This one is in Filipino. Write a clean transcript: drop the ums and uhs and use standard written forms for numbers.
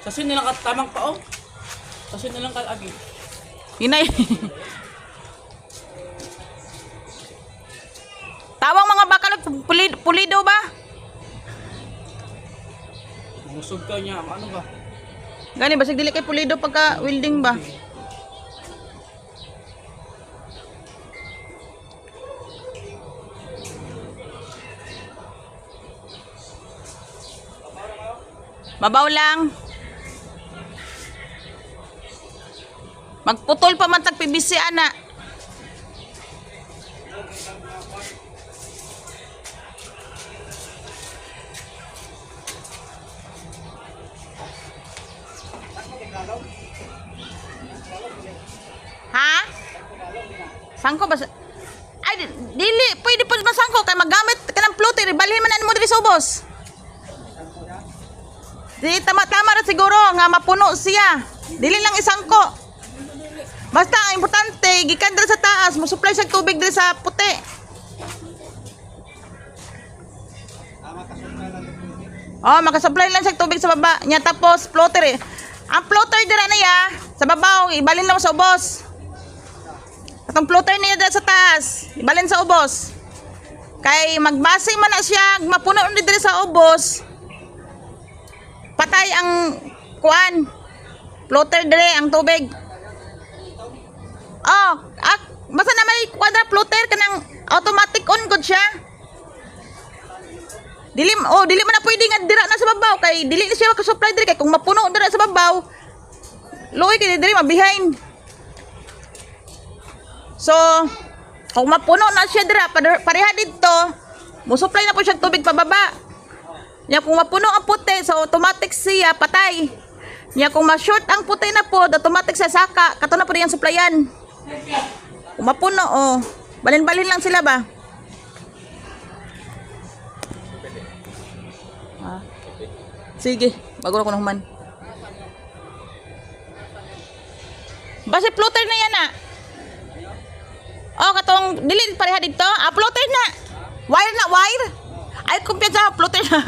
Sasin nilang tamang pa oh. Sasin nilang kalagi. Inay. Tawang mga bakal pulido ba? Musog ka niya. Ano ba? Gani basig dili kay pulido pagka welding ba? Babaw lang. Magputol pa man tag PVC ana. Ha? Sangko ba? Ay, dili. Pwede po masangko. Kaya magamit ka ng plotter. Balhin man mo diri sa ubos. Di, tama-tama rin siguro. Nga mapuno siya. Dili lang isangko. Basta, ang importante, gikan diri sa taas. Musupply siya tubig diri sa puti. Oh, makasupply lang siya tubig sa baba. Nya tapos, plotter eh. Ang plotter dira na ya, sa babaw, ibalin lang sa ubos. Atong plotter niya dira sa taas, ibalin sa ubos. Kay magbasing man na siya, mapuno ni diri sa ubos. Patay ang kuan. Plotter dire ang tubig. Oh, basta na may quadra plotter kanang automatic on gud siya. Dili man na pwede nga dira na sa babaw kay dili na siya makasupply diri kay kung mapuno dira sa babaw luoy kay diri mabihain. So kung mapuno na siya dira pareha dito mo supply na po siya tubig pababa. Nya kung mapuno ang puti so automatic siya patay. Nya kung ma-short ang puti na po automatic sa saka kato na po diyang supplyan. Kung mapuno oh balin-balin lang sila ba. Sige, bago na ko naman. Basta plotter na yan ah. Oh, katong dili pareha dito. Plotter na. Wire na, wire. Ay, kumpiyansa, plotter na.